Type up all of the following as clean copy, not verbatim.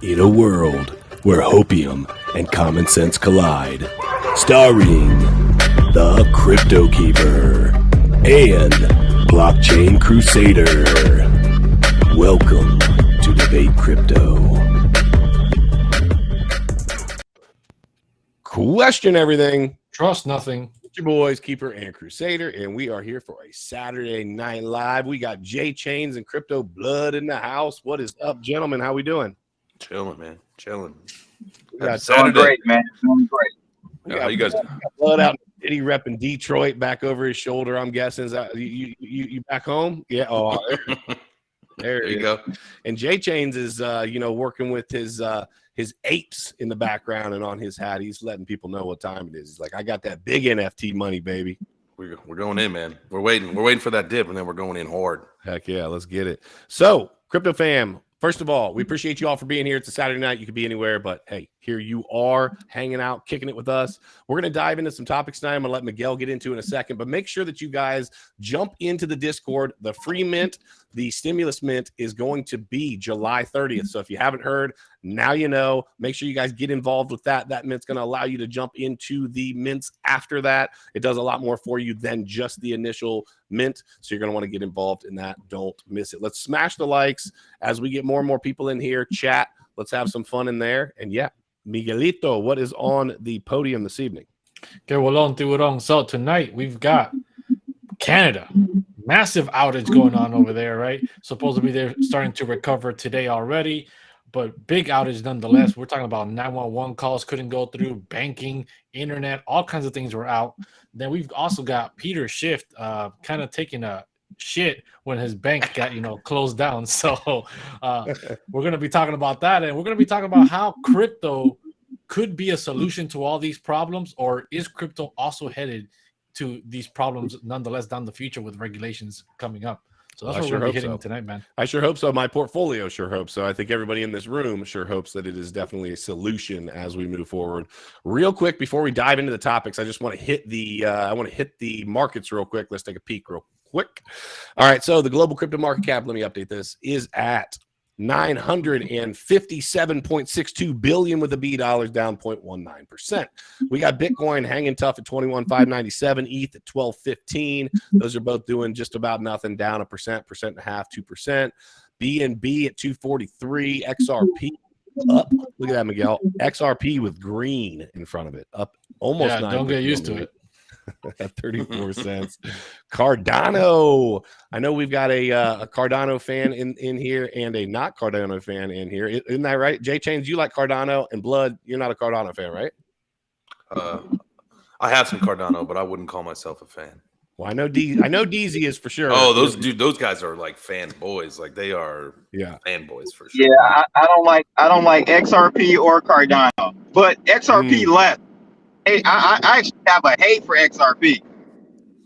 In a world where hopium and common sense collide, starring the CryptoKeeper and BlockchainCrusader. Welcome to Debate Crypto. Question everything. Trust nothing. It's your boys, Keeper and Crusader, and we are here for a Saturday Night Live. We got J-Chains and Crypto Blood in the house. What is up, gentlemen? How we doing? Chilling, man. Chilling. Doing great, man. Doing great. How you guys? Blood out in City rep in Detroit, back over his shoulder. I'm guessing. Is that, you back home? Yeah. Oh, there you go. And J-Chains is working with his apes in the background, and on his hat, he's letting people know what time it is. He's like, I got that big NFT money, baby. We're going in, man. We're waiting for that dip, and then we're going in hard. Heck yeah, let's get it. So, Crypto fam, first of all, we appreciate you all for being here. It's a Saturday night. You could be anywhere, but hey, here you are hanging out, kicking it with us. We're going to dive into some topics tonight. I'm going to let Miguel get into in a second, but make sure that you guys jump into the Discord. The free mint, the stimulus mint is going to be July 30th. So if you haven't heard, now you know. Make sure you guys get involved with that. That mint's going to allow you to jump into the mints after that. It does a lot more for you than just the initial mint. So you're going to want to get involved in that. Don't miss it. Let's smash the likes as we get more and more people in here. Chat. Let's have some fun in there. And yeah, Miguelito, what is on the podium this evening? Okay, well, so tonight we've got Canada. Massive outage going on over there, right? Supposedly they're starting to recover today already, but big outage nonetheless. We're talking about 911 calls couldn't go through, banking, internet, all kinds of things were out. Then we've also got Peter Schiff kind of taking a shit when his bank got closed down. So we're going to be talking about that, and we're going to be talking about how crypto could be a solution to all these problems, or is crypto also headed to these problems nonetheless down the future with regulations coming up. So that's what we're going to be hitting tonight, man. I sure hope so. My portfolio sure hopes so. I think everybody in this room sure hopes that it is definitely a solution as we move forward. Real quick, before we dive into the topics, I just want to hit the markets real quick. Let's take a peek real quick. All right, so the global crypto market cap, let me update this, is at $957.62 billion with the B dollars, down 0.19%. We got Bitcoin hanging tough at 21,597, ETH at 1215. Those are both doing just about nothing, down 1%, 1.5%, 2%. BNB at 243, XRP up. Look at that, Miguel. XRP with green in front of it, up almost 9%. Don't get used to it. At 34 cents. Cardano. I know we've got a Cardano fan in here and a not Cardano fan in here. Isn't that right? J-Chains, you like Cardano, and Blood, you're not a Cardano fan, right? I have some Cardano, but I wouldn't call myself a fan. Well, I know DZ is for sure. Oh, those guys are like fanboys. Like they are fanboys for sure. Yeah, I don't like XRP or Cardano, but XRP left. Hey, I actually have a hate for XRP.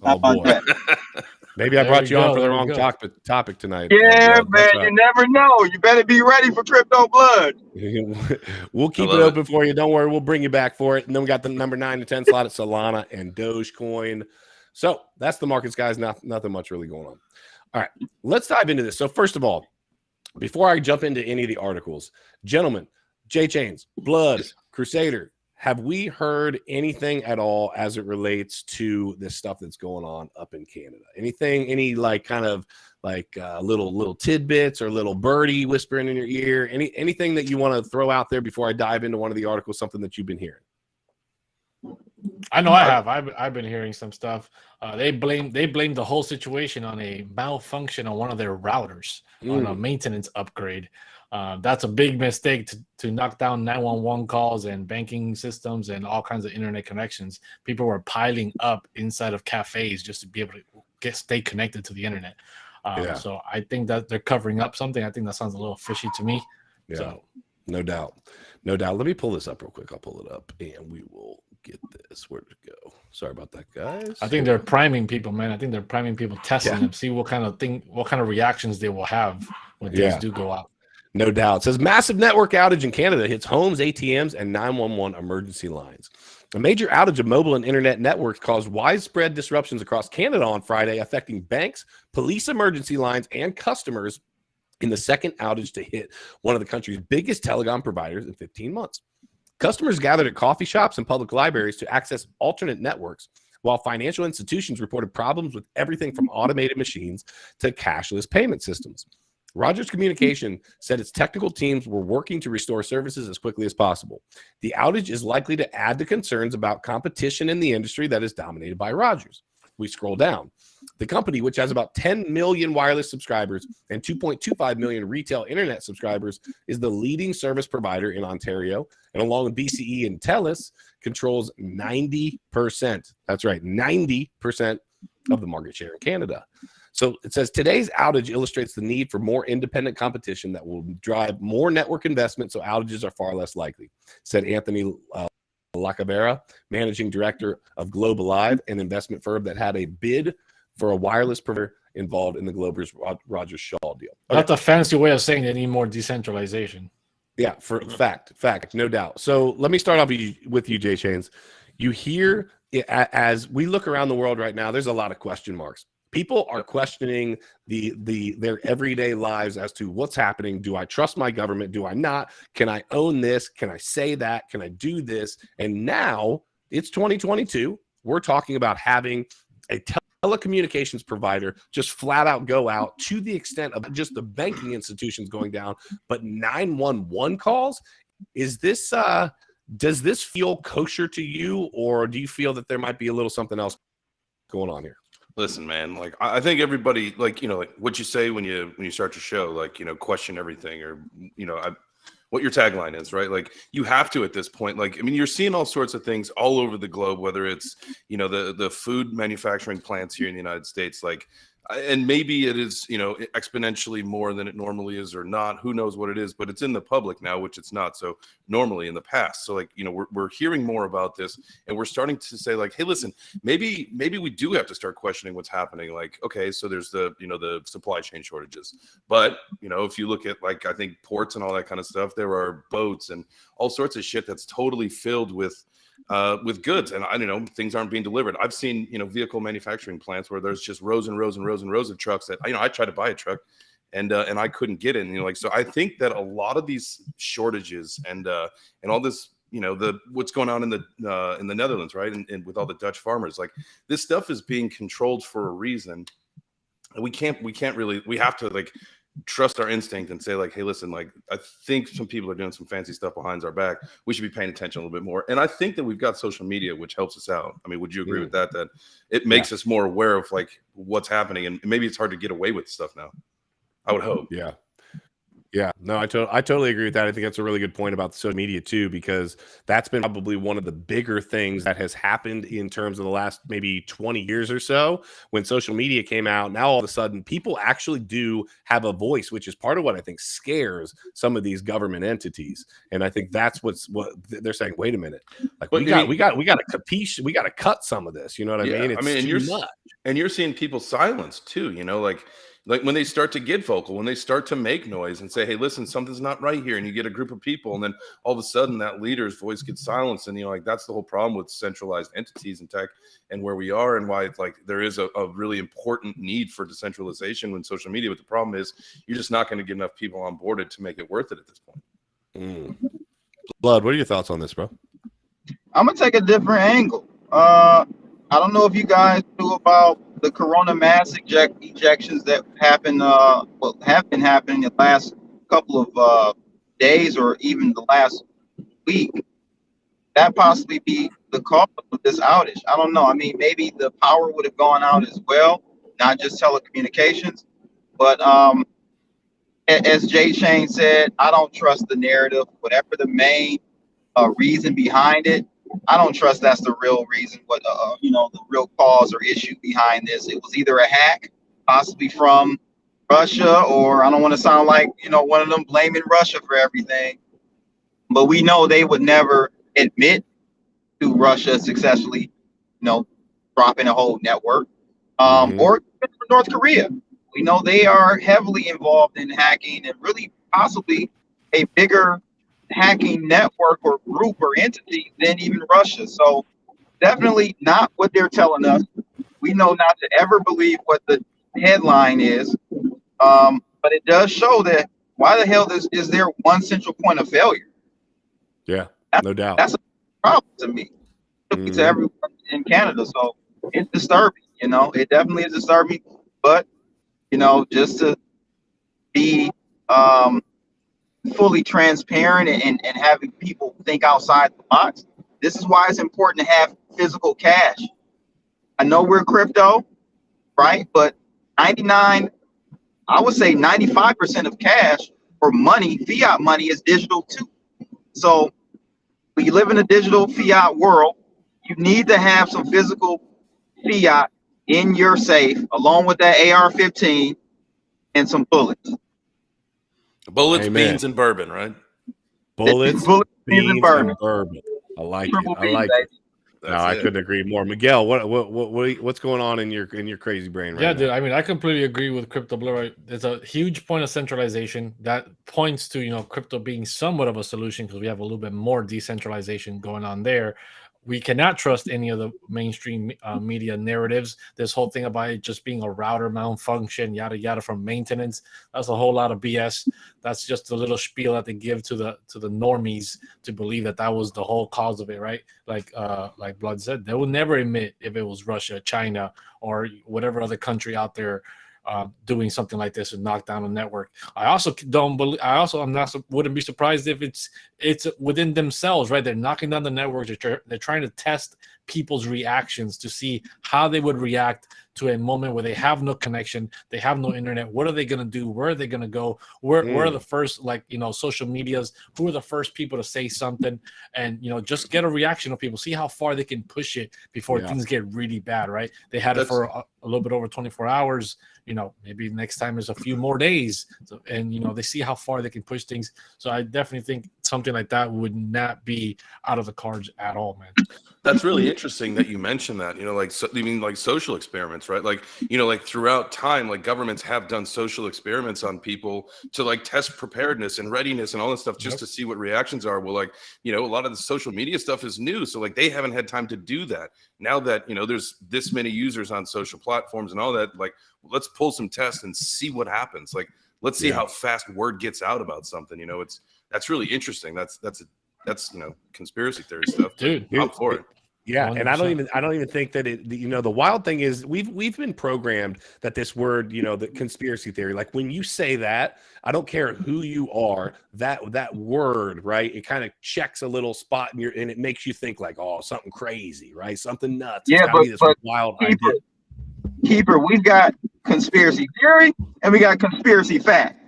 Oh, boy. Maybe I brought you on for the wrong topic tonight. Yeah, man, you never know. You better be ready for Crypto Blood. We'll keep it open for you. Don't worry. We'll bring you back for it. And then we got the number 9 to 10 slot at Solana and Dogecoin. So that's the markets, guys. Nothing much really going on. All right, let's dive into this. So first of all, before I jump into any of the articles, gentlemen, J-Chains, Blood, Crusader, have we heard anything at all as it relates to this stuff that's going on up in Canada? Any like kind of like little tidbits or little birdie whispering in your ear? Anything that you want to throw out there before I dive into one of the articles? Something that you've been hearing? I know I have. I've been hearing some stuff. They blame the whole situation on a malfunction on one of their routers on a maintenance upgrade. That's a big mistake to knock down 911 calls and banking systems and all kinds of internet connections. People were piling up inside of cafes just to be able to stay connected to the internet. So I think that they're covering up something. I think that sounds a little fishy to me. Yeah, so no doubt. Let me pull this up real quick. I'll pull it up and we will get this. Where did it go? Sorry about that, guys. I think they're priming people, man. I think they're priming people, testing them, see what kind of reactions they will have when things do go out. No doubt. It says massive network outage in Canada hits homes, ATMs, and 911 emergency lines. A major outage of mobile and internet networks caused widespread disruptions across Canada on Friday, affecting banks, police emergency lines, and customers in the second outage to hit one of the country's biggest telecom providers in 15 months. Customers gathered at coffee shops and public libraries to access alternate networks, while financial institutions reported problems with everything from automated machines to cashless payment systems. Rogers Communication said its technical teams were working to restore services as quickly as possible. The outage is likely to add to concerns about competition in the industry that is dominated by Rogers. We scroll down. The company, which has about 10 million wireless subscribers and 2.25 million retail internet subscribers, is the leading service provider in Ontario, and along with BCE and TELUS, controls 90%. That's right, 90% of the market share in Canada. So it says today's outage illustrates the need for more independent competition that will drive more network investment, so outages are far less likely, said Anthony Lacavera, managing director of Globe Alive, an investment firm that had a bid for a wireless provider involved in the Globers Rogers Shaw deal. Okay. That's a fancy way of saying they need more decentralization. Yeah, for fact, no doubt. So let me start off with you, Jay Chains. You hear, as we look around the world right now, there's a lot of question marks. People are questioning their everyday lives as to what's happening. Do I trust my government? Do I not? Can I own this? Can I say that? Can I do this? And now it's 2022. We're talking about having a telecommunications provider just flat out go out, to the extent of just the banking institutions going down, but 911 calls. Is this does this feel kosher to you, or do you feel that there might be a little something else going on here? Listen, man, like I think everybody, like, like what you say when you start your show, like, question everything, or what your tagline is, right? Like, you have to at this point. Like, I mean, you're seeing all sorts of things all over the globe, whether it's the food manufacturing plants here in the United States, like, and maybe it is exponentially more than it normally is, or not, who knows what it is, but it's in the public now, which it's not so normally in the past. So, like, we're hearing more about this, and we're starting to say, like, hey, listen, maybe we do have to start questioning what's happening. Like, okay, so there's the the supply chain shortages, but if you look at, like, I think ports and all that kind of stuff, there are boats and all sorts of shit that's totally filled with goods, and I things aren't being delivered. I've seen vehicle manufacturing plants where there's just rows and rows and rows and rows of trucks that I tried to buy a truck and I couldn't get in. So I think that a lot of these shortages and all this what's going on in the Netherlands, right, and with all the Dutch farmers, like, this stuff is being controlled for a reason, and we have to, like, trust our instinct and say, like, hey, listen, like, I think some people are doing some fancy stuff behind our back. We should be paying attention a little bit more. And I think that we've got social media, which helps us out. I mean, would you agree with that it makes us more aware of, like, what's happening, and maybe it's hard to get away with stuff now, I would hope. Yeah, no, I totally agree with that. I think that's a really good point about social media too, because that's been probably one of the bigger things that has happened in terms of the last maybe 20 years or so. When social media came out, now all of a sudden people actually do have a voice, which is part of what I think scares some of these government entities. And I think that's what they're saying. Wait a minute, like, we got to capiche, we got to cut some of this. You know what I mean? It's too much. And you're seeing people silence too. Like when they start to get vocal, when they start to make noise and say, hey, listen, something's not right here. And you get a group of people, and then all of a sudden that leader's voice gets silenced. And, like, that's the whole problem with centralized entities in tech and where we are, and why it's like there is a really important need for decentralization with social media. But the problem is you're just not going to get enough people on board to make it worth it at this point. Blood, what are your thoughts on this, bro? I'm going to take a different angle. I don't know if you guys knew about the corona mass ejections that happened, have been happening the last couple of days, or even the last week. That possibly be the cause of this outage. I don't know. I mean, maybe the power would have gone out as well, not just telecommunications. But as Jay Shane said, I don't trust the narrative. Whatever the main reason behind it, I don't trust that's the real reason, what the real cause or issue behind this. It was either a hack, possibly from Russia, or I don't want to sound like one of them blaming Russia for everything, but we know they would never admit to Russia successfully dropping a whole network, or North Korea. We know they are heavily involved in hacking, and really possibly a bigger hacking network or group or entity than even Russia. So definitely not what they're telling us. We know not to ever believe what the headline is. But but it does show that why the hell is there one central point of failure? Yeah, no doubt. That's a problem to me, to everyone in Canada. So it's disturbing, it definitely is disturbing. But, just to be fully transparent and having people think outside the box, this is why it's important to have physical cash. I know we're crypto, right? But 95% of cash or money, fiat money, is digital too. So when you live in a digital fiat world, you need to have some physical fiat in your safe, along with that AR-15 and some bullets. Bullets, Amen. beans, and bourbon, right? Bullets, beans, and bourbon. I like Triple it. I B, like baby. it. No, I couldn't agree more. Miguel, what's going on in your crazy brain right now? Yeah, dude. I mean, I completely agree with Crypto Blue. Right? There's a huge point of centralization that points to crypto being somewhat of a solution because we have a little bit more decentralization going on there. We cannot trust any of the mainstream media narratives. This whole thing about it just being a router malfunction, yada yada, from maintenance. That's a whole lot of BS. That's just a little spiel that they give to the normies to believe that was the whole cause of it, right? Like Blood said, they would never admit if it was Russia, China, or whatever other country out there doing something like this and knock down a network. I also don't believe. Wouldn't be surprised if it's within themselves, right? They're knocking down the networks. They're trying to test people's reactions to see how they would react to a moment where they have no connection, they have no internet. What are they going to do? Where are they going to go? Where are the first, social medias? Who are the first people to say something? And, just get a reaction of people, see how far they can push it before things get really bad, right? They had it for a little bit over 24 hours. Maybe next time is a few more days. So, and, they see how far they can push things. So I definitely think something like that would not be out of the cards at all, man. That's really interesting that you mentioned that, like social experiments, right? Like throughout time, like governments have done social experiments on people to like test preparedness and readiness and all this stuff just to see what reactions are. Well, a lot of the social media stuff is new. So like they haven't had time to do that. Now that, there's this many users on social platforms and all that, like, let's pull some tests and see what happens. Like, let's see how fast word gets out about something. That's really interesting. That's conspiracy theory stuff, dude. I'm for it. Yeah, 100%. and I don't even think that the wild thing is we've been programmed that this word, the conspiracy theory, like when you say that, I don't care who you are, that word, right? It kind of checks a little spot and it makes you think like, oh, something crazy, right? Something nuts. Yeah, but wild idea. Keeper, we've got conspiracy theory and we got conspiracy fact.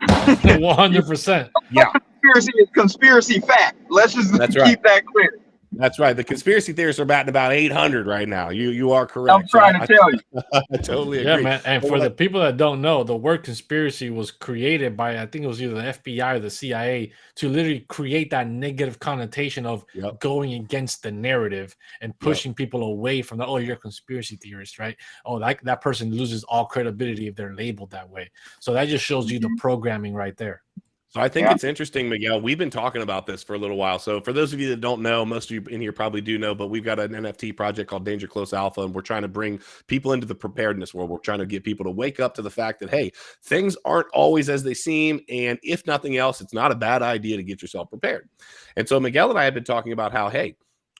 100%. Yeah. Conspiracy is conspiracy fact. Let's just keep that clear. That's right. The conspiracy theorists are batting about 800 right now. You are correct. I'm trying to tell you. I totally agree. Yeah, man. And for the people that don't know, the word conspiracy was created by, I think it was either the FBI or the CIA, to literally create that negative connotation of going against the narrative and pushing people away from the, oh, you're a conspiracy theorist, right? Oh, that person loses all credibility if they're labeled that way. So that just shows you the programming right there. So I think it's interesting, Miguel. We've been talking about this for a little while. So for those of you that don't know, most of you in here probably do know, but we've got an NFT project called Danger Close Alpha, and we're trying to bring people into the preparedness world. We're trying to get people to wake up to the fact that, hey, things aren't always as they seem, and if nothing else, it's not a bad idea to get yourself prepared. And so Miguel and I have been talking about how, hey,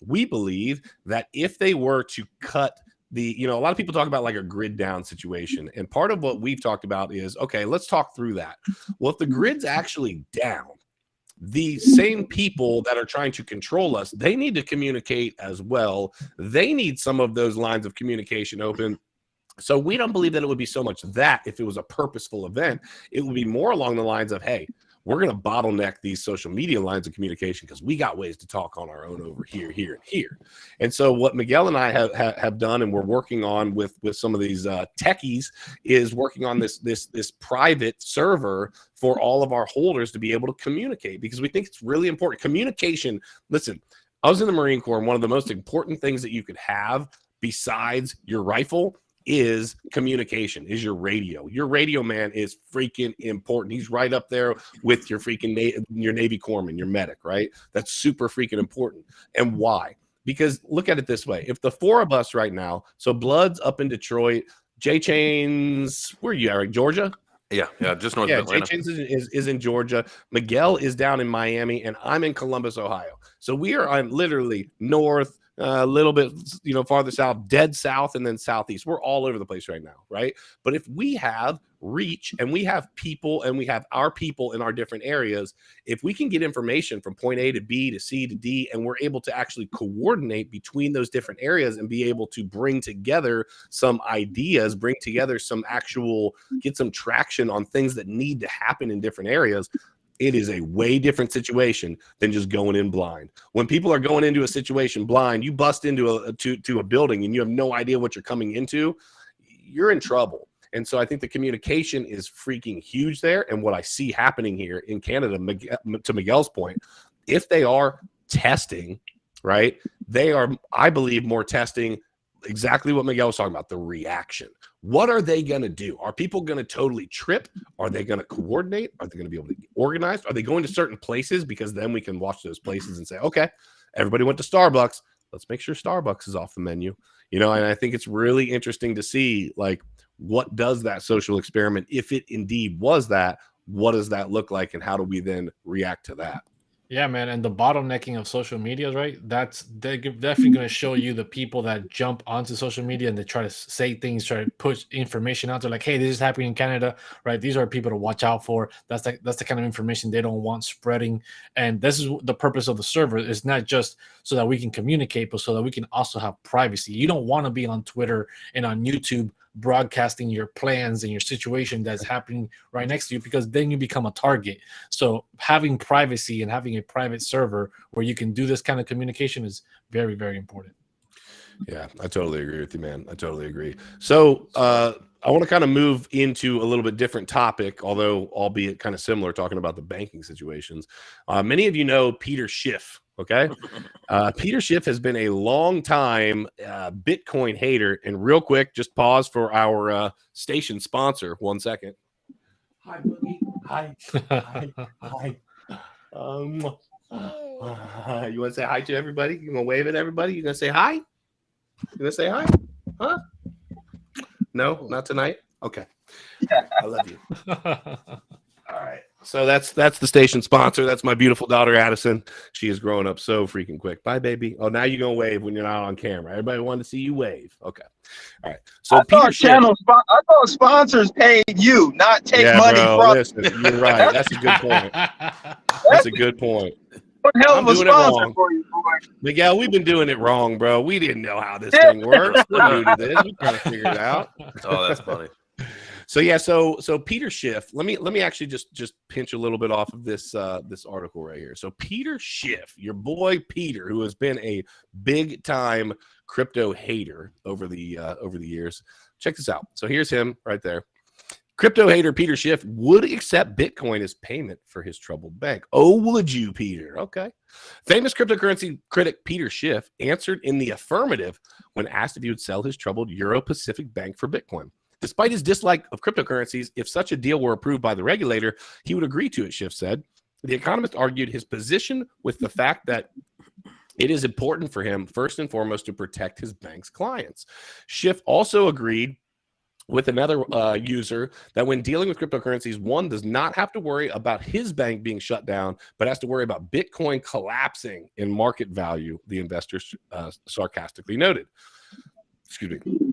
we believe that if they were to cut a lot of people talk about like a grid down situation. And part of what we've talked about is, okay, let's talk through that. Well, if the grid's actually down, the same people that are trying to control us, they need to communicate as well. They need some of those lines of communication open. So we don't believe that it would be so much that if it was a purposeful event, it would be more along the lines of, hey, we're going to bottleneck these social media lines of communication because we got ways to talk on our own over here, here, and here. And so what Miguel and I have done, and we're working on with some of these techies, is working on this private server for all of our holders to be able to communicate, because we think it's really important. Communication, listen, I was in the Marine Corps, and one of the most important things that you could have besides your rifle is communication, is your radio. Your radio man is freaking important. He's right up there with your freaking your Navy corpsman, your medic, right? That's super freaking important. And why? Because look at it this way. If the four of us right now, so Blood's up in Detroit, J Chains, where are you, Eric? Georgia? Yeah, just north of Atlanta. Ejections is in Georgia. Miguel is down in Miami, and I'm in Columbus, Ohio. So we are on literally north, a little bit, farther south, dead south, and then southeast. We're all over the place right now, right? But if we have reach and we have people and we have our people in our different areas, if we can get information from point A to B to C to D, and we're able to actually coordinate between those different areas and be able to bring together some ideas, bring together some actual, get some traction on things that need to happen in different areas, it is a way different situation than just going in blind. When people are going into a situation blind, you bust into a building and you have no idea what you're coming into, you're in trouble. And so I think the communication is freaking huge there. And what I see happening here in Canada, to Miguel's point, if they are testing, right, they are, I believe, more testing exactly what Miguel was talking about, the reaction. What are they going to do? Are people going to totally trip? Are they going to coordinate? Are they going to be able to get organized? Are they going to certain places? Because then we can watch those places and say, okay, everybody went to Starbucks. Let's make sure Starbucks is off the menu. And I think it's really interesting to see, like, what does that social experiment, if it indeed was that, what does that look like? And how do we then react to that? Yeah, man. And the bottlenecking of social media, right? They're definitely going to show you the people that jump onto social media and they try to say things, try to push information out there like, hey, this is happening in Canada, right? These are people to watch out for. That's the kind of information they don't want spreading. And this is the purpose of the server. It's not just so that we can communicate, but so that we can also have privacy. You don't want to be on Twitter and on YouTube broadcasting your plans and your situation that's happening right next to you, because then you become a target. So having privacy and having a private server where you can do this kind of communication is very, very important. Yeah, I totally agree with you, man. I totally agree. So I want to kind of move into a little bit different topic, although albeit kind of similar, talking about the banking situations. Many of you know Peter Schiff. Okay. Peter Schiff has been a long time Bitcoin hater. And real quick, just pause for our station sponsor. 1 second. Hi, Boogie. Hi. Hi. Hi. You want to say hi to everybody? You want to wave at everybody? You going to say hi? You going to say hi? Huh? No, not tonight. Okay. I love you. All right. So that's the station sponsor. That's my beautiful daughter, Addison. She is growing up so freaking quick. Bye, baby. Oh, now you're going to wave when you're not on camera. Everybody wanted to see you wave. Okay. All right. So I thought sponsors paid you, not take money from. Listen, you're right. That's a good point. That's a good point. What hell of a sponsor for you, boy? Miguel, we've been doing it wrong, bro. We didn't know how this thing works. We're new to this. We're trying to figure it out. Oh, that's funny. So yeah, so Peter Schiff. Let me actually just pinch a little bit off of this this article right here. So Peter Schiff, your boy Peter, who has been a big time crypto hater over the years. Check this out. So here's him right there. Crypto hater Peter Schiff would accept Bitcoin as payment for his troubled bank. Oh, would you, Peter? Okay. Famous cryptocurrency critic Peter Schiff answered in the affirmative when asked if he would sell his troubled Euro-Pacific bank for Bitcoin. Despite his dislike of cryptocurrencies, if such a deal were approved by the regulator, he would agree to it, Schiff said. The economist argued his position with the fact that it is important for him, first and foremost, to protect his bank's clients. Schiff also agreed with another user that when dealing with cryptocurrencies, one does not have to worry about his bank being shut down, but has to worry about Bitcoin collapsing in market value, the investor sarcastically noted. Excuse me.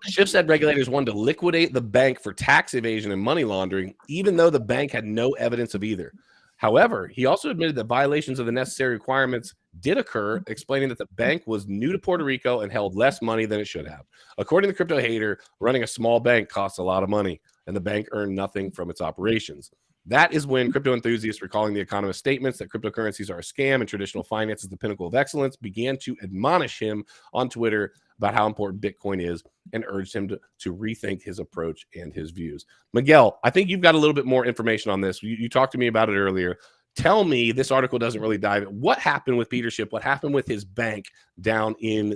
Schiff said regulators wanted to liquidate the bank for tax evasion and money laundering, even though the bank had no evidence of either. However, he also admitted that violations of the necessary requirements did occur, explaining that the bank was new to Puerto Rico and held less money than it should have. According to the crypto hater, running a small bank costs a lot of money, and the bank earned nothing from its operations. That is when crypto enthusiasts, recalling the economist's statements that cryptocurrencies are a scam and traditional finance is the pinnacle of excellence, began to admonish him on Twitter about how important Bitcoin is and urged him to rethink his approach and his views. Miguel, I think you've got a little bit more information on this. You talked to me about it earlier. Tell me, this article doesn't really dive in. What happened with Peter Schiff? What happened with his bank down in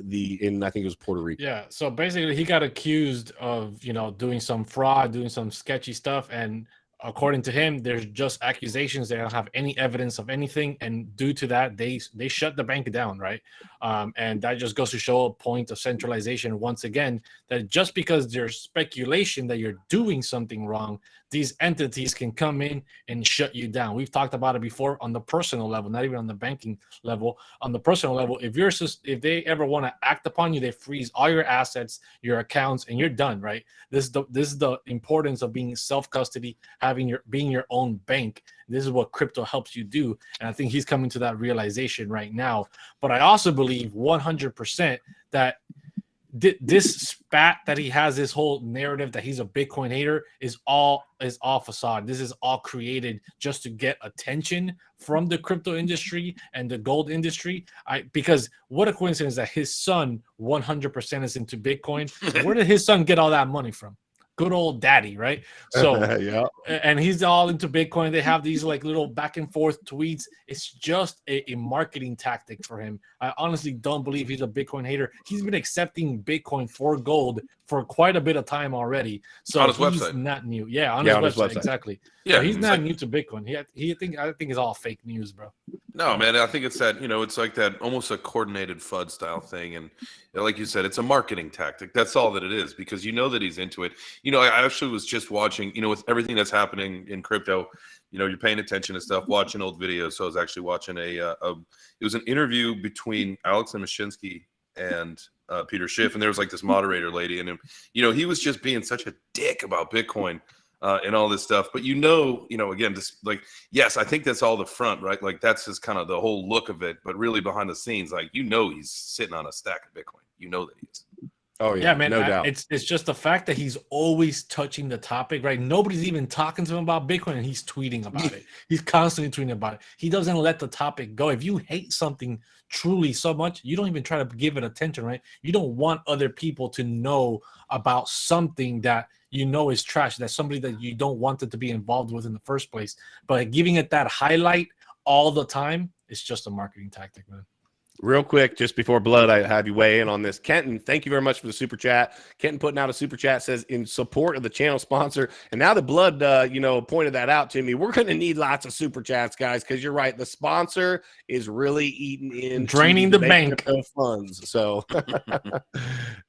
I think it was Puerto Rico? Yeah. So basically he got accused of, doing some fraud, doing some sketchy stuff. And according to him, there's just accusations. They don't have any evidence of anything. And due to that, they shut the bank down, right? And that just goes to show a point of centralization once again, that just because there's speculation that you're doing something wrong these entities can come in and shut you down. We've talked about it before on the personal level, not even on the banking level. On the personal level, if they ever want to act upon you, they freeze all your assets, your accounts, and you're done, right? This is the importance of being self-custody, being your own bank. This is what crypto helps you do. And I think he's coming to that realization right now. But I also believe 100% that this spat that he has, this whole narrative that he's a Bitcoin hater, is all facade. This is all created just to get attention from the crypto industry and the gold industry. Because what a coincidence that his son 100% is into Bitcoin. Where did his son get all that money from? Good old daddy, right? So yeah. And he's all into Bitcoin. They have these like little back and forth tweets. It's just a marketing tactic for him. I honestly don't believe he's a Bitcoin hater. He's been accepting Bitcoin for gold for quite a bit of time already. So on his he's website. not new. Yeah, on his website, exactly. Yeah, so he's not like, new to Bitcoin. I think it's all fake news, bro. No, man, I think it's that, it's like that almost a coordinated FUD style thing. And like you said, it's a marketing tactic. That's all that it is, because that he's into it. I actually was just watching, with everything that's happening in crypto, you're paying attention to stuff, watching old videos. So I was actually watching it was an interview between Alex Mashinsky and Peter Schiff. And there was like this moderator lady, and he was just being such a dick about Bitcoin. And all this stuff, but again, just like, yes, I think that's all the front, right? Like that's just kind of the whole look of it, but really behind the scenes, like he's sitting on a stack of Bitcoin. That he is. Oh yeah, man, no doubt. It's just the fact that he's always touching the topic, right? Nobody's even talking to him about Bitcoin, and he's tweeting about it. He's constantly tweeting about it. He doesn't let the topic go. If you hate something truly so much, you don't even try to give it attention, right? You don't want other people to know about something that is trash, that's somebody that you don't want it to be involved with in the first place. But giving it that highlight all the time, it's just a marketing tactic, man. Real quick, just before Blood, I have you weigh in on this. Kenton, thank you very much for the super chat. Kenton putting out a super chat, says in support of the channel sponsor. And now that Blood, pointed that out to me, we're going to need lots of super chats, guys, because you're right. The sponsor is really eating in, draining the bank of funds. So,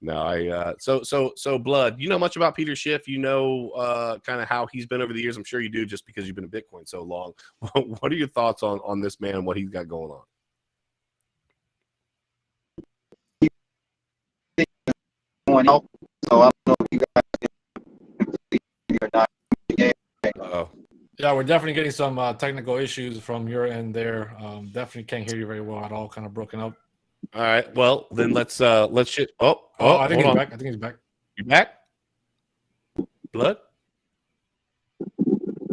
no, so Blood, you know much about Peter Schiff? Kind of how he's been over the years. I'm sure you do, just because you've been in Bitcoin so long. What are your thoughts on this man and what he's got going on? Out, so I don't know if you guys are not. Uh-oh. Yeah, we're definitely getting some technical issues from your end there. Definitely can't hear you very well at all. Kind of broken up. All right. Well, then let's shit. Oh, I think he's on. back. I think he's back. You back? Blood?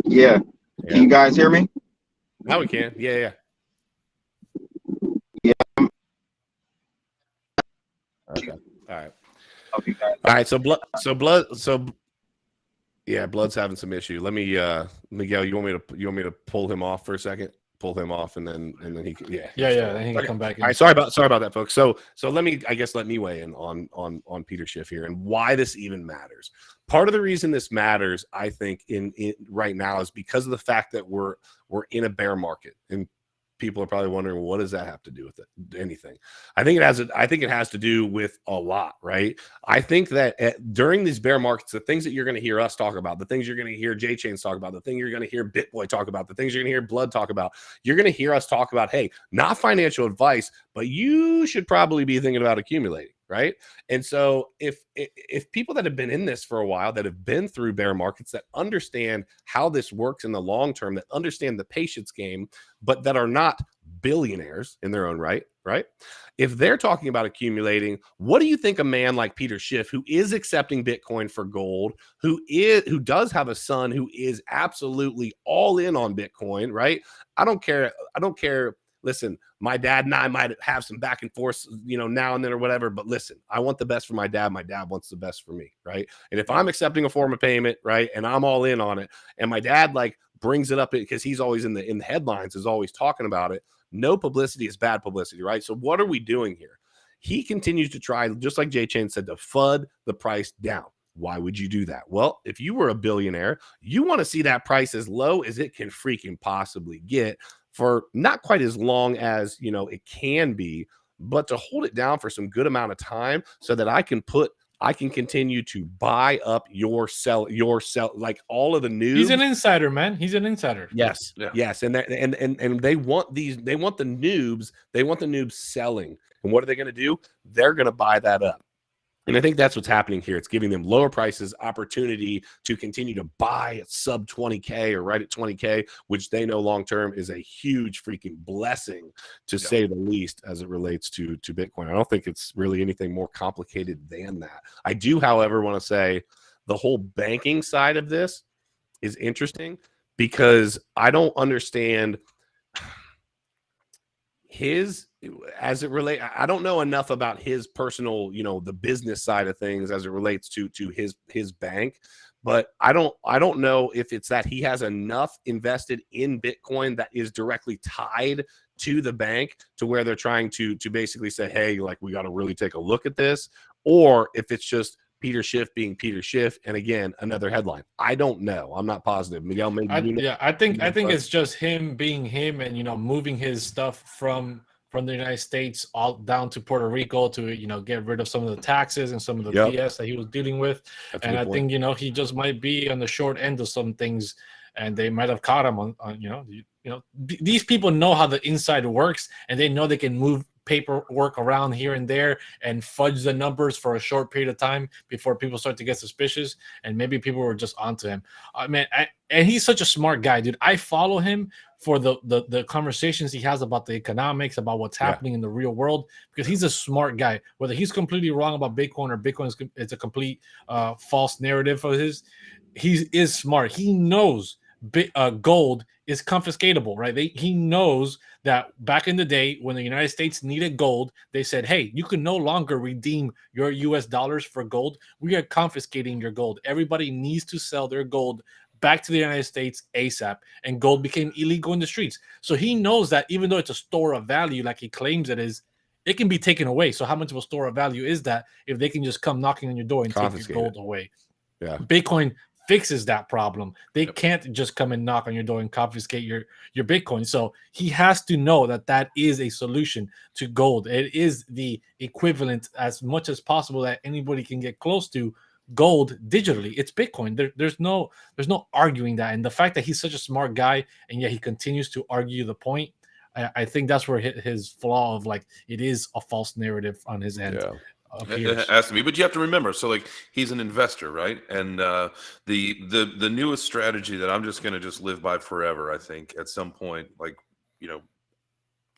Yeah. Can you guys hear me? Now we can. Yeah. Yeah. Okay. All right. Okay, guys. All right. Blood's having some issue. Let me, Miguel, you want me to pull him off for a second? Pull him off, and then he can, yeah. Then he can come back in. All right. Sorry about that, folks. So let me weigh in on Peter Schiff here and why this even matters. Part of the reason this matters, I think, in right now is because of the fact that we're in a bear market, and people are probably wondering, well, what does that have to do with it? Anything? I think it has to do with a lot, right? I think that during these bear markets, the things that you're going to hear us talk about, the things you're going to hear J-Chains talk about, the thing you're going to hear BitBoy talk about, the things you're going to hear Blood talk about, you're going to hear us talk about, hey, not financial advice, but you should probably be thinking about accumulating. Right. And so if people that have been in this for a while, that have been through bear markets, that understand how this works in the long term, that understand the patience game, but that are not billionaires in their own right, if they're talking about accumulating, what do you think a man like Peter Schiff, who is accepting Bitcoin for gold, who does have a son who is absolutely all in on Bitcoin, right? I don't care. Listen, my dad and I might have some back and forth, now and then or whatever. But listen, I want the best for my dad. My dad wants the best for me, right? And if I'm accepting a form of payment, right, and I'm all in on it, and my dad brings it up because he's always in the headlines, is always talking about it. No publicity is bad publicity, right? So what are we doing here? He continues to try, just like J-Chain said, to FUD the price down. Why would you do that? Well, if you were a billionaire, you want to see that price as low as it can freaking possibly get, for not quite as long as it can be, but to hold it down for some good amount of time so that I I can continue to buy up your sell, like all of the news. He's an insider, man. He's an insider. Yes, Yeah. yes, and they want these. They want the noobs. They want the noobs selling. And what are they going to do? They're going to buy that up. And I think that's what's happening here. It's giving them lower prices, opportunity to continue to buy at sub 20K or right at 20K, which they know long term is a huge freaking blessing, to say the least, as it relates to Bitcoin. I don't think it's really anything more complicated than that. I do, however, want to say the whole banking side of this is interesting, because I don't understand his, as it relate. I don't know enough about his personal, the business side of things as it relates to his bank, but I don't know if it's that he has enough invested in Bitcoin that is directly tied to the bank to where they're trying to basically say, hey, like, we got to really take a look at this, or if it's just Peter Schiff being Peter Schiff. And again, another headline. I don't know. I'm not positive. Miguel, maybe I think it's just him being him, and moving his stuff from the United States all down to Puerto Rico to get rid of some of the taxes and some of the BS that he was dealing with. That's and I think he just might be on the short end of some things, and they might have caught him on these people know how the inside works, and they know they can move paperwork around here and there and fudge the numbers for a short period of time before people start to get suspicious. And maybe people were just onto him. And he's such a smart guy, dude. I follow him for the conversations he has about the economics, about what's happening in the real world, because he's a smart guy. Whether he's completely wrong about Bitcoin or Bitcoin is a complete false narrative of his, he is smart. He knows gold is confiscatable, right? He knows that back in the day when the United States needed gold, they said, hey, you can no longer redeem your US dollars for gold. We are confiscating your gold. Everybody needs to sell their gold back to the United States ASAP, and gold became illegal in the streets. So he knows that even though it's a store of value like he claims it is, it can be taken away. So how much of a store of value is that if they can just come knocking on your door and take your gold away? Yeah. Bitcoin fixes that problem. They can't just come and knock on your door and confiscate your Bitcoin. So he has to know that is a solution to gold. It is the equivalent as much as possible that anybody can get close to gold digitally. It's Bitcoin. There's no arguing that. And the fact that he's such a smart guy and yet he continues to argue the point, I think that's where his flaw of like it is a false narrative on his end. Yeah. It has to be, but you have to remember. So, like, he's an investor, right? And the newest strategy that I'm just going to live by forever, I think, at some point, like,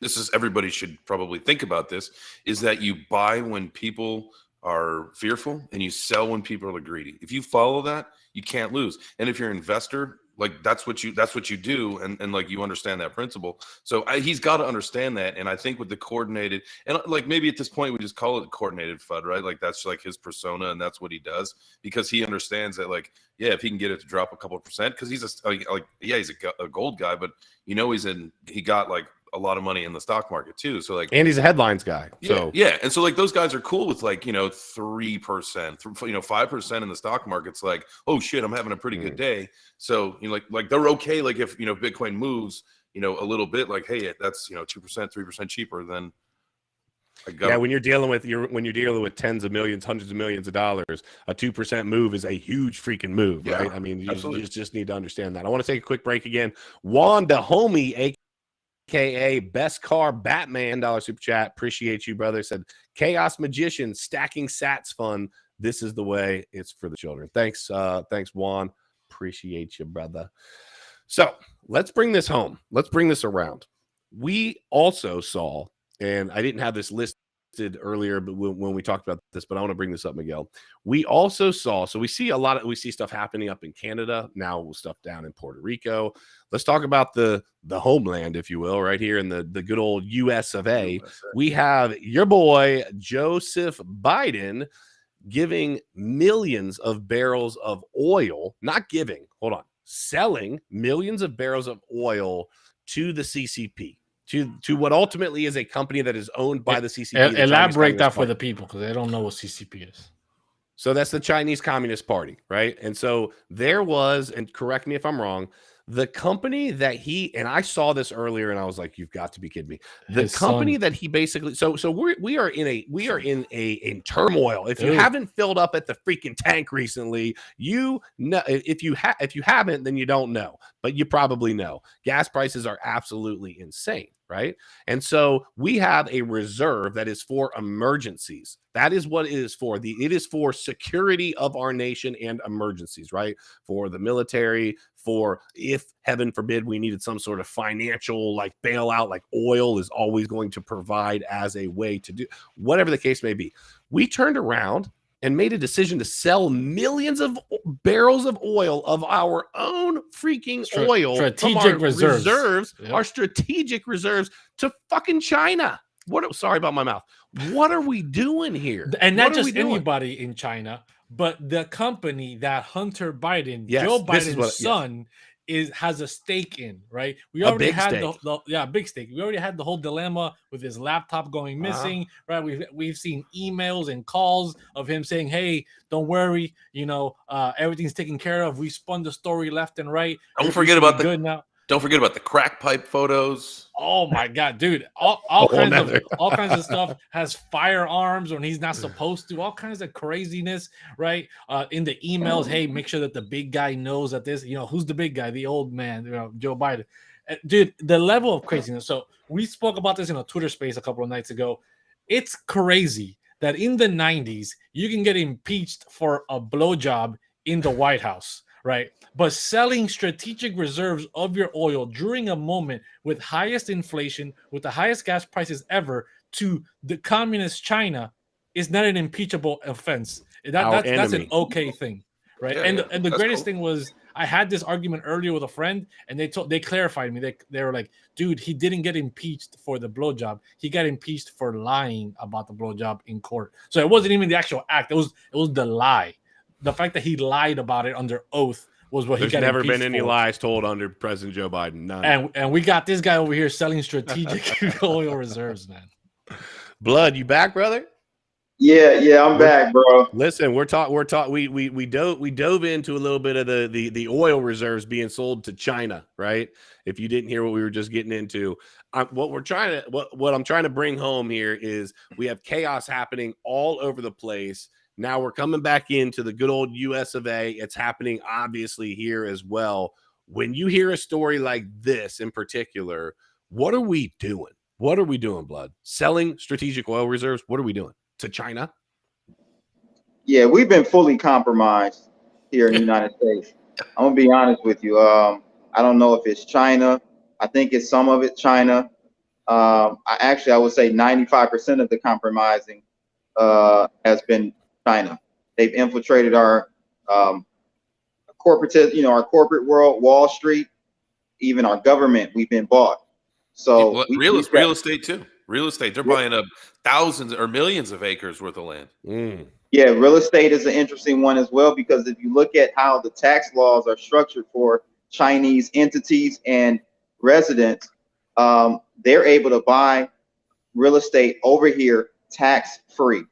this is, everybody should probably think about this, is that you buy when people are fearful and you sell when people are greedy. If you follow that, you can't lose. And if you're an investor, like, that's what you do, and like, you understand that principle. So he's got to understand that. And I think with the coordinated, and like, maybe at this point we just call it coordinated FUD, right? Like, that's like his persona, and that's what he does, because he understands that, like, yeah, if he can get it to drop a couple percent, because he's he's a gold guy, but he got like a lot of money in the stock market too. So like, and he's a headlines guy. So and so like, those guys are cool with like 3%, 5% in the stock market's like, oh shit, I'm having a pretty good day. So like they're okay. Like if Bitcoin moves a little bit, like, hey, that's 2%, 3% cheaper than. When you're dealing with tens of millions, hundreds of millions of dollars, a 2% move is a huge freaking move, right? I mean, you just need to understand that. I want to take a quick break again. Wanda Homie, aka Best Car Batman, $1 super chat. Appreciate you, brother. Said Chaos Magician stacking sats fun. This is the way. It's for the children. Thanks, Juan. Appreciate you, brother. So let's bring this home. Let's bring this around. We also saw, and I didn't have this listed earlier, but when we talked about this, but I want to bring this up, Miguel. We also saw, so we see stuff happening up in Canada now, stuff down in Puerto Rico. Let's talk about the homeland, if you will, right here in the good old US of A. We have your boy Joseph Biden giving millions of barrels of oil, selling millions of barrels of oil to the CCP. To what ultimately is a company that is owned by the CCP. Elaborate that for the people, because they don't know what CCP is. So that's the Chinese Communist Party, right? And so there was, and correct me if I'm wrong, The company that he, and I saw this earlier and I was like, you've got to be kidding me. The His company son. that he basically, so we are in turmoil. If you Dude. haven't filled up at the freaking tank recently, you know, if you haven't, then you don't know, but you probably know gas prices are absolutely insane. Right. And so we have a reserve that is for emergencies. That is what it is for. It is for security of our nation and emergencies, right? For the military, for if heaven forbid we needed some sort of financial like bailout, like oil is always going to provide as a way to do whatever the case may be. We turned around and made a decision to sell millions of barrels of oil of our own freaking oil strategic from our reserves. Yep. our strategic reserves to fucking China. Sorry about my mouth. What are we doing here? And not just anybody in China, but the company that Hunter Biden, Joe Biden's son, has a stake in, right? We already had the big stake. We already had the whole dilemma with his laptop going missing, right? We've seen emails and calls of him saying, "Hey, don't worry, everything's taken care of. We spun the story left and right. Don't forget about the crack pipe photos. Oh my god, dude! All kinds of stuff. Has firearms when he's not supposed to. All kinds of craziness, right? In the emails, hey, make sure that the big guy knows that this. Who's the big guy? The old man, Joe Biden. Dude, the level of craziness. So we spoke about this in a Twitter space a couple of nights ago. It's crazy that in the 90s you can get impeached for a blowjob in the White House. Right, but selling strategic reserves of your oil during a moment with highest inflation, with the highest gas prices ever, to the communist China is not an impeachable offense. That's an okay thing, right? And the greatest thing was I had this argument earlier with a friend, and they clarified me. They were like, "Dude, he didn't get impeached for the blowjob. He got impeached for lying about the blowjob in court. So it wasn't even the actual act. It was the lie." The fact that he lied about it under oath was what he got. There's never been any lies told under President Joe Biden. None. And we got this guy over here selling strategic oil reserves, man. Blood, you back, brother? Yeah, I'm back, bro. Listen, we dove into a little bit of the oil reserves being sold to China, right? If you didn't hear what we were just getting into, what I'm trying to bring home here is we have chaos happening all over the place. Now we're coming back into the good old US of A. It's happening obviously here as well. When you hear a story like this in particular, what are we doing? What are we doing, Blood? Selling strategic oil reserves? What are we doing? To China? Yeah, we've been fully compromised here in the United States. I'm going to be honest with you. I don't know if it's China. I think it's some of it China. I would say 95% of the compromising has been China. They've infiltrated our our corporate world, Wall Street, even our government. We've been bought. So real estate too. Real estate. They're buying up thousands or millions of acres worth of land. Yeah, real estate is an interesting one as well, because if you look at how the tax laws are structured for Chinese entities and residents, they're able to buy real estate over here tax free.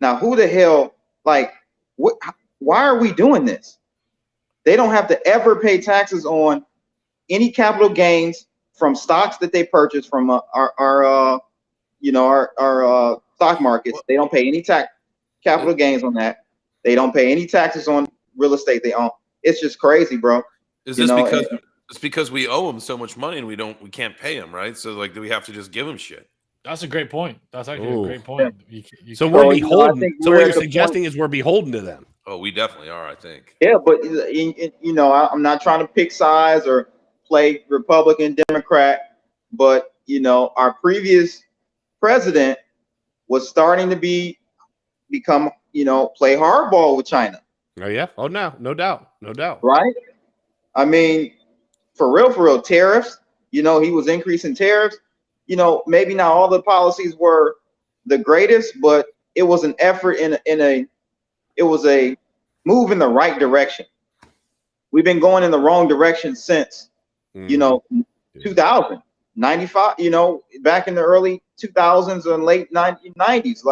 Now, who the hell, why are we doing this? They don't have to ever pay taxes on any capital gains from stocks that they purchase from our stock markets. They don't pay any capital gains on that. They don't pay any taxes on real estate they own. It's just crazy, bro. Is this because it's because we owe them so much money and we can't pay them, right? So do we have to just give them shit? That's a great point. That's actually a great point. So we're beholden. So what you're suggesting is we're beholden to them. Oh, we definitely are, I think. Yeah, but I'm not trying to pick sides or play Republican, Democrat, but our previous president was starting to become play hardball with China. Oh yeah. Oh no doubt. Right. I mean, for real, tariffs. He was increasing tariffs. Maybe not all the policies were the greatest, but it was an effort it was a move in the right direction. We've been going in the wrong direction since, 2000, 95, back in the early 2000s and late 90s.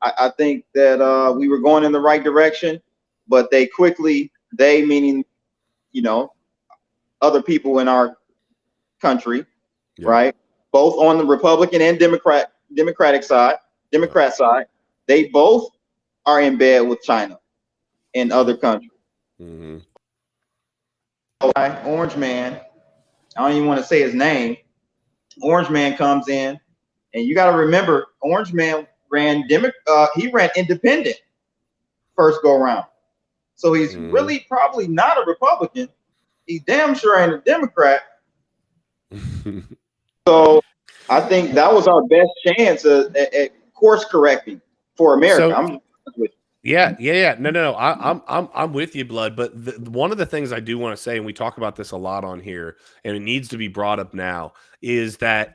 I think that we were going in the right direction, but they quickly they meaning, other people in our country, right? Both on the Republican and Democrat side, they both are in bed with China and other countries. Mm-hmm. Orange Man, I don't even want to say his name. Orange Man comes in, and you got to remember, Orange Man ran independent first go around. So he's really probably not a Republican. He damn sure ain't a Democrat. So I think that was our best chance at course correcting for America. No. I'm with you, Blood. But one of the things I do want to say, and we talk about this a lot on here, and it needs to be brought up now, is that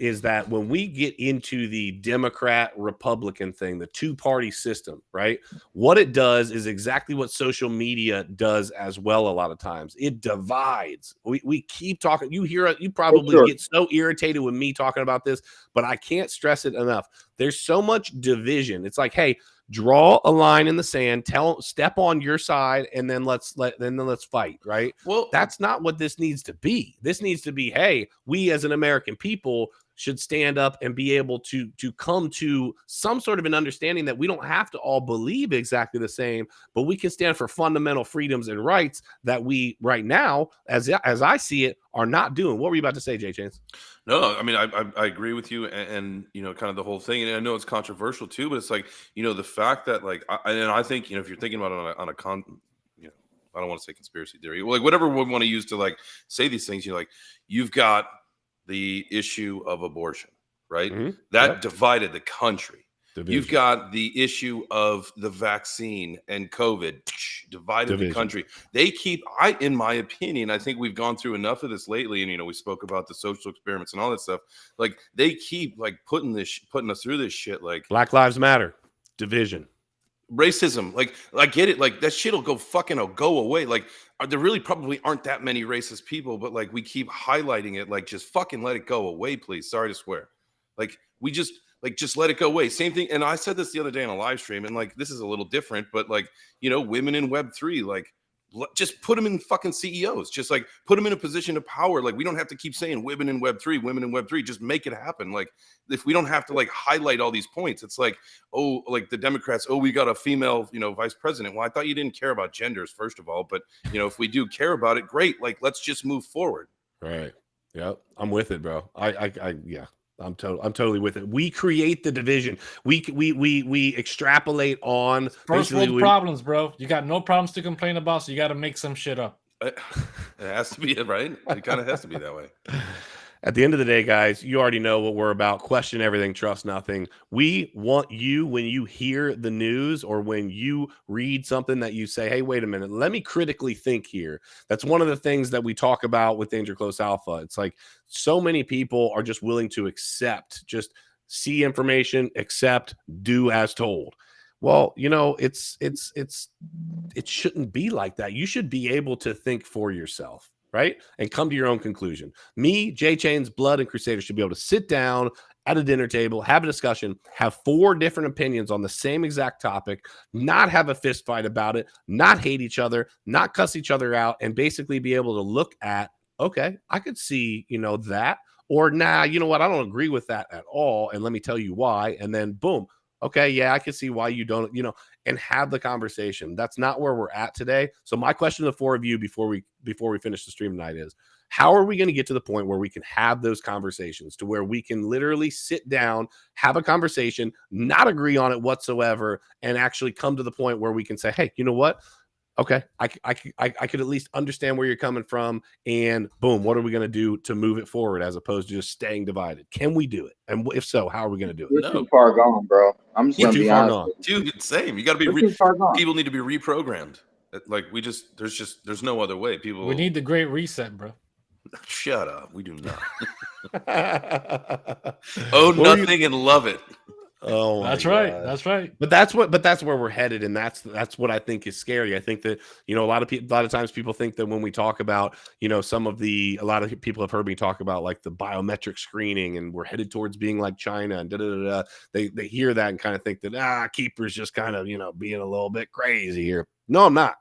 when we get into the Democrat Republican thing, the two-party system, right? What it does is exactly what social media does as well. A lot of times, it divides. We keep talking. You probably get so irritated with me talking about this, but I can't stress it enough. There's so much division. It's like, hey, draw a line in the sand, step on your side, and then let's fight, right? Well, that's not what this needs to be. This needs to be, hey, we as an American people should stand up and be able to come to some sort of an understanding that we don't have to all believe exactly the same, but we can stand for fundamental freedoms and rights that we right now, as I see it, are not doing. What were you about to say, Jay Chance? No, I mean, I agree with you, and kind of the whole thing, and I know it's controversial too, but it's like, the fact that I think, if you're thinking about it on I don't want to say conspiracy theory, like whatever we want to use to say these things, you've got the issue of abortion, right? That divided the country. You've got the issue of the vaccine and COVID divided the country. They keep, in my opinion, I think we've gone through enough of this lately. And, we spoke about the social experiments and all that stuff. Like they keep putting us through this shit. Like Black Lives Matter, division, racism. Like I get it. Like that shit'll go away. Like there really probably aren't that many racist people, but we keep highlighting it. Like just fucking let it go away, please. Sorry to swear. We just let it go away. Same thing. And I said this the other day on a live stream, and this is a little different, but women in Web3, just put them in fucking CEOs, just put them in a position of power. We don't have to keep saying women in Web3, just make it happen. If we don't have to highlight all these points, it's the Democrats, we got a female, vice president. Well, I thought you didn't care about genders, first of all, but if we do care about it, great. Let's just move forward. Right. Yep. I'm with it, bro. Yeah. I'm totally with it. We create the division. We extrapolate on first world problems, bro. You got no problems to complain about, so you got to make some shit up. It has to be, right? It kind of has to be that way. At the end of the day, guys, you already know what we're about. Question everything, trust nothing. We want you, when you hear the news or when you read something that you say, hey, wait a minute, let me critically think here. That's one of the things that we talk about with Danger Close Alpha. It's so many people are just willing to accept, just see information, accept, do as told. Well, it shouldn't be like that. You should be able to think for yourself, right? And come to your own conclusion. Me, Jay Chains, Blood, and Crusader should be able to sit down at a dinner table, have a discussion, have 4 different opinions on the same exact topic, not have a fist fight about it, not hate each other, not cuss each other out, and basically be able to look at, okay, I could see, that, or nah, you know what? I don't agree with that at all. And let me tell you why. And then boom. Okay, yeah, I can see why you don't, and have the conversation. That's not where we're at today. So my question to the 4 of you before we finish the stream tonight is, how are we going to get to the point where we can have those conversations, to where we can literally sit down, have a conversation, not agree on it whatsoever, and actually come to the point where we can say, hey, you know what? Okay, I could at least understand where you're coming from, and boom, what are we going to do to move it forward as opposed to just staying divided? Can we do it? And if so, how are we going to do it? We're too far gone, bro. I'm just going to be honest. Dude, same. You got to be people need to be reprogrammed. There's no other way. We need the great reset, bro. Shut up. We do not. Nothing and love it. Oh, that's right. God. That's right. But that's where we're headed, and that's what I think is scary. I think that a lot of times people think that when we talk about a lot of people have heard me talk about the biometric screening, and we're headed towards being like China, and They hear that and kind of think that Keeper's just kind of being a little bit crazy here. No, I'm not.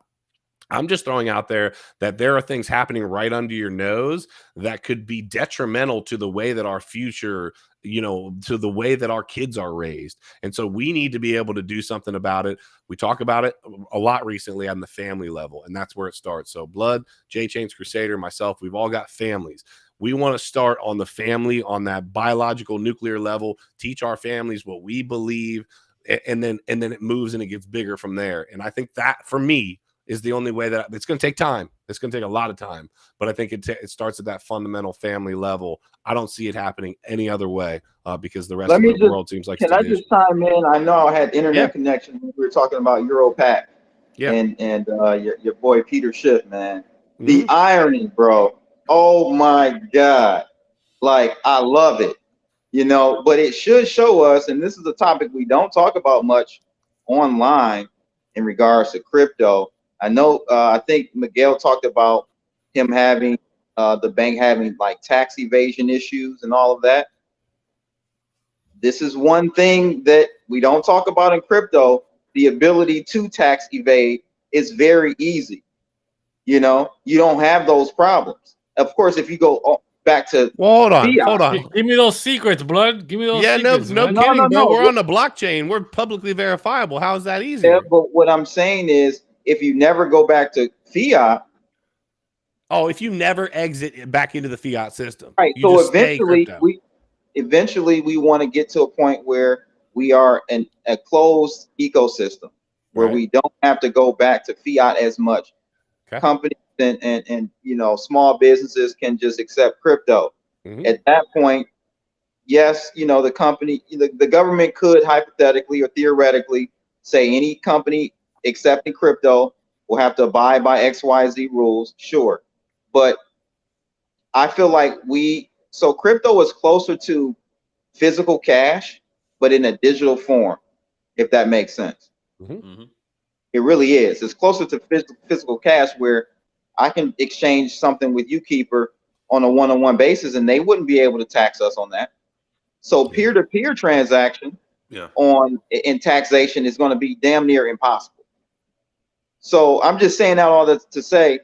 I'm just throwing out there that there are things happening right under your nose that could be detrimental to the way that our future, to the way that our kids are raised. And so we need to be able to do something about it. We talk about it a lot recently on the family level, and that's where it starts. So Blood, J-Chains Crusader, myself, we've all got families. We want to start on the family, on that biological nuclear level, teach our families what we believe, and then it moves and it gets bigger from there. And I think that, for me, is the only way that it's going to take time. It's going to take a lot of time, but I think it starts at that fundamental family level. I don't see it happening any other way because the rest of the world seems like. Can I just chime in? I know I had internet connection when we were talking about Europack and your boy Peter Schiff, man. The irony, bro. Oh my God. Like, I love it, but it should show us, and this is a topic we don't talk about much online in regards to crypto. I know, I think Miguel talked about him having, the bank having like tax evasion issues and all of that. This is one thing that we don't talk about in crypto. The ability to tax evade is very easy. You don't have those problems. Of course, if you go back to hold on. Give me those secrets, Blood. Give me those secrets. No kidding, bro. We're on the blockchain. We're publicly verifiable. How is that easy? Yeah, but what I'm saying is, if you never go back to fiat. Oh, if you never exit back into the fiat system. Right. So eventually we want to get to a point where we are in a closed ecosystem where we don't have to go back to fiat as much. Okay. Companies and small businesses can just accept crypto. At that point, yes, the government could hypothetically or theoretically say any company accepting crypto will have to abide by XYZ rules, sure. But I feel like crypto is closer to physical cash, but in a digital form, if that makes sense. It really is. It's closer to physical cash, where I can exchange something with Keeper on a one-on-one basis, and they wouldn't be able to tax us on that. So peer-to-peer transaction in taxation is going to be damn near impossible. So I'm just saying that all that to say,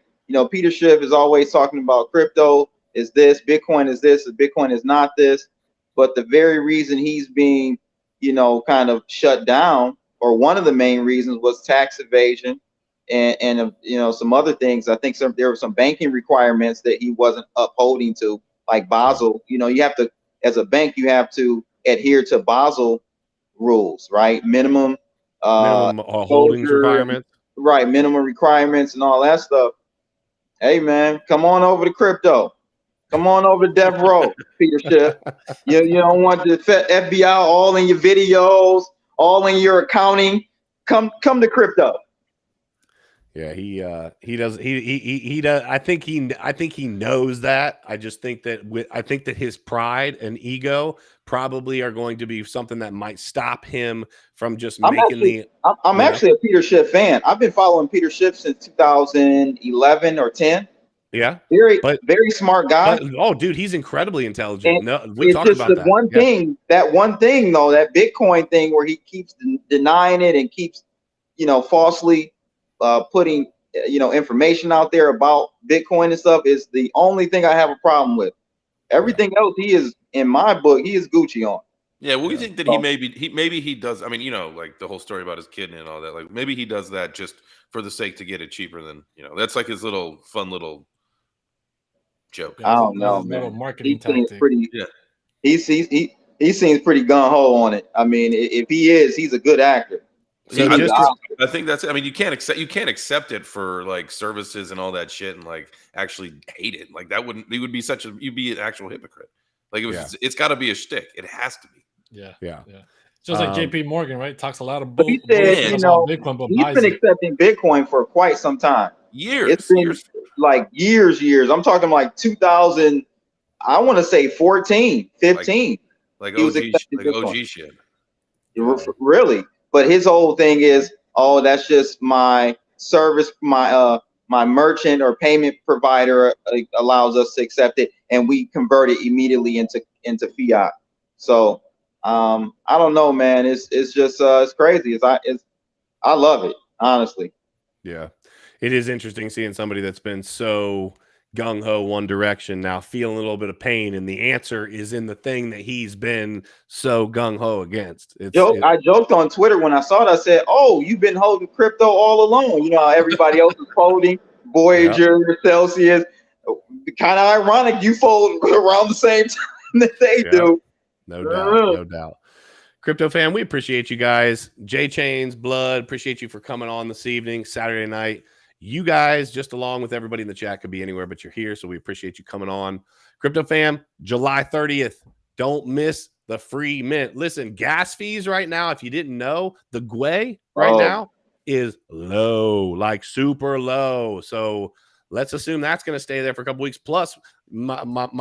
Peter Schiff is always talking about crypto is this, Bitcoin is this, and Bitcoin is not this. But the very reason he's being, kind of shut down, or one of the main reasons, was tax evasion and some other things. I think there were some banking requirements that he wasn't upholding to, like Basel. You have to, as a bank, you have to adhere to Basel rules, right? Minimum holdings requirements. Right, minimum requirements and all that stuff. Hey man, come on over to crypto. Come on over to Death Row, Peter Schiff. You don't want the FBI all in your videos, all in your accounting. Come to crypto. Yeah, he does. He does. I think he knows that. I just think that I think that his pride and ego probably are going to be something that might stop him from just I'm actually a Peter Schiff fan. I've been following Peter Schiff since 2011 or 10. Yeah, very smart guy. Dude, he's incredibly intelligent. And we talked about that. One thing though, that Bitcoin thing where he keeps denying it and keeps, falsely putting, information out there about Bitcoin and stuff, is the only thing I have a problem with. Everything else, he is, in my book, he is Gucci on. Yeah, well, we think that maybe he does. I mean, like the whole story about his kidney and all that. Like maybe he does that just for the sake to get it cheaper than that's like his fun little joke. I don't know, man. Little marketing tactic. He seems pretty gung ho on it. I mean, if he is, he's a good actor. So I think that's. I mean, you can't accept it for like services and all that shit, and like actually hate it. Like that wouldn't. It would be you'd be an actual hypocrite. Like it's got to be a shtick. It has to be. Yeah. Just like JP Morgan, right? Talks a lot of bull. He said, Bitcoin, but he's been accepting Bitcoin for quite some time. Years. Like years. I'm talking like 2000. I want to say 14, 15. Like OG shit. Really. But his whole thing is, that's just my service, my merchant or payment provider allows us to accept it, and we convert it immediately into fiat. So I don't know, man. It's just it's crazy. I love it, honestly. Yeah. It is interesting seeing somebody that's been so gung-ho one direction now feeling a little bit of pain, and the answer is in the thing that he's been so gung-ho against. I joked on Twitter when I saw it. I said, "Oh, you've been holding crypto all along. You know how everybody else is folding Voyager, Celsius. Kind of ironic you fold around the same time that they do." No doubt, no doubt. Crypto fam, we appreciate you guys. J-Chains, Blood, appreciate you for coming on this evening, Saturday night. You guys, just along with everybody in the chat, could be anywhere, but you're here, so we appreciate you coming on. Crypto fam, July 30th. Don't miss the free mint. Listen, gas fees right now, if you didn't know, the GUE right now is low, like super low. So let's assume that's going to stay there for a couple weeks. Plus, my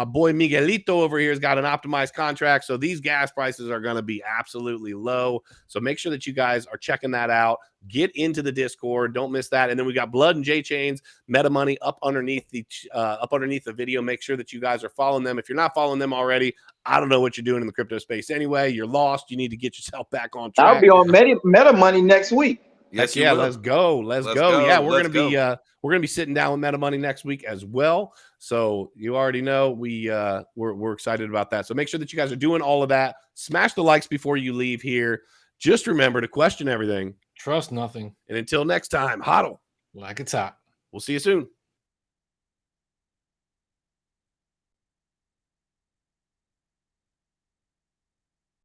boy Miguelito over here has got an optimized contract. So these gas prices are going to be absolutely low. So make sure that you guys are checking that out. Get into the Discord. Don't miss that. And then we got Blood and J-Chains, Meta Money up underneath the video. Make sure that you guys are following them. If you're not following them already, I don't know what you're doing in the crypto space anyway. You're lost. You need to get yourself back on track. I'll be on Meta Money next week. Yes, yeah, let's go. Let's go. Yeah, we're gonna be sitting down with Meta Money next week as well. So you already know we're excited about that. So make sure that you guys are doing all of that. Smash the likes before you leave here. Just remember to question everything. Trust nothing. And until next time, hodl like it's hot. We'll see you soon.